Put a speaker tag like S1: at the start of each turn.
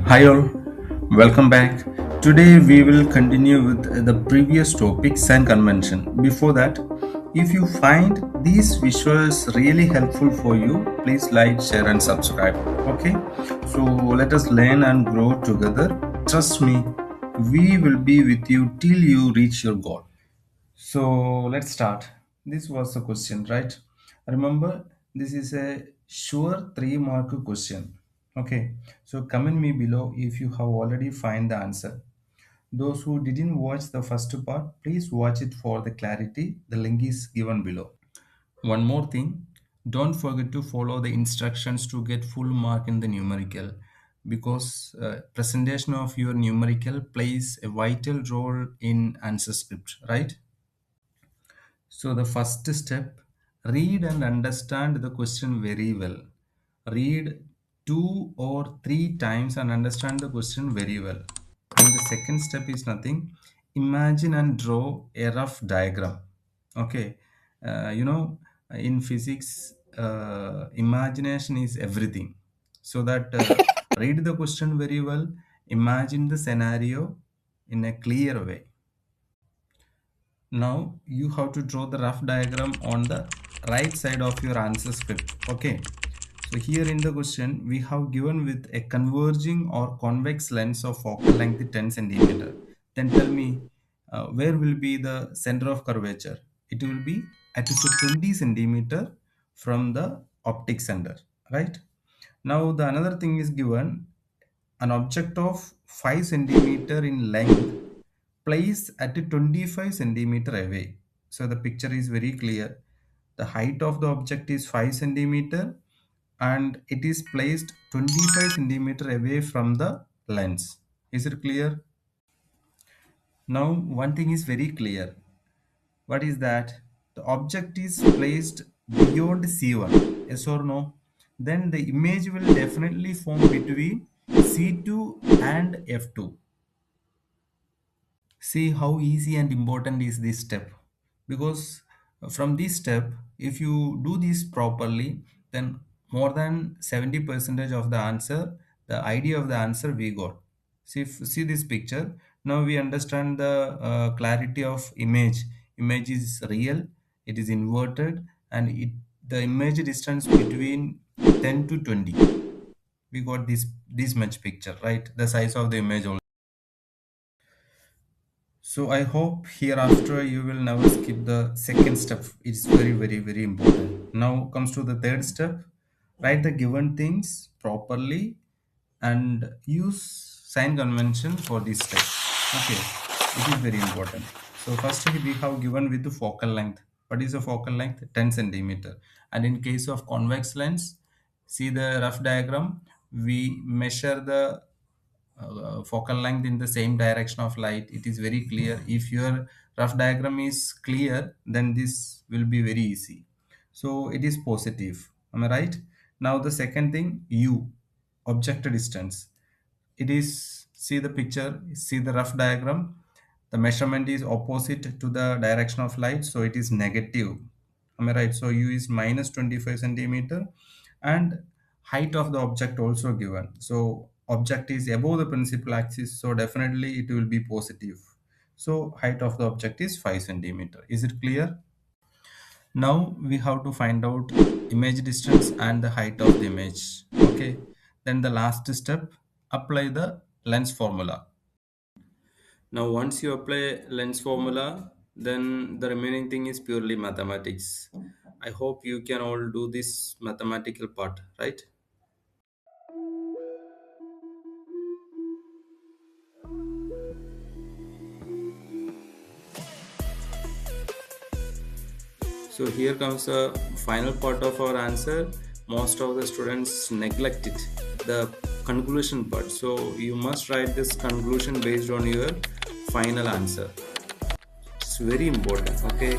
S1: Hi all, welcome back. Today we will continue with the previous topic sign convention. Before that, if you find these visuals really helpful for you, please like, share and subscribe. Okay, so let us learn and grow together. Trust me, we will be with you till you reach your goal. So let's start. This was the question, right? Remember, this is a sure 3 mark question. Okay, so comment me below if you have already find the answer. Those who didn't watch the first part, please watch it for the clarity. The link is given below. One more thing, don't forget to follow the instructions to get full mark in the numerical because presentation of your numerical plays a vital role in answer script, right? So the first step, read and understand the question very well. Read 2 or 3 times and understand the question very well. And the second step is nothing. Imagine and draw a rough diagram. Okay. In physics, imagination is everything. So that read the question very well. Imagine the scenario in a clear way. Now you have to draw the rough diagram on the right side of your answer script. Okay. So here in the question, we have given with a converging or convex lens of focal length 10 centimeter. Then tell me where will be the center of curvature? It will be at 20 centimeter from the optic center, right? Now the another thing is given an object of 5 centimeter in length placed at 25 centimeter away. So the picture is very clear. The height of the object is 5 centimeter and it is placed 25 centimeter away from the lens. Is it clear? Now one thing is very clear. What is that? The object is placed beyond C1. Yes or no? Then the image will definitely form between C2 and F2. See how easy and important is this step, because from this step if you do this properly, then more than 70 percentage of the answer, the idea of the answer we got. See this picture. Now we understand the clarity of image is real, it is inverted, and the image distance between 10 to 20. We got this much picture, right? The size of the image also. So I hope hereafter you will never skip the second step. It's very, very, very important. Now comes to the third step. Write the given things properly and use sign convention for this step. Okay, it is very important. So first we have given with the focal length. What is the focal length? 10 centimeter. And in case of convex lens, see the rough diagram. We measure the focal length in the same direction of light. It is very clear. If your rough diagram is clear, then this will be very easy. So it is positive, am I right? Now the second thing, u, object distance. It is, see the picture, see the rough diagram, the measurement is opposite to the direction of light, so it is negative, am I right? So u is minus 25 centimeter, and height of the object also given. So object is above the principal axis, so definitely it will be positive. So height of the object is 5 centimeter. Is it clear? Now we have to find out image distance and the height of the image. Okay, then the last step, apply the lens formula. Now once you apply lens formula, then the remaining thing is purely mathematics. I hope you can all do this mathematical part, right? So here comes the final part of our answer. Most of the students neglect it, the conclusion part. So you must write this conclusion based on your final answer. It's very important. Okay.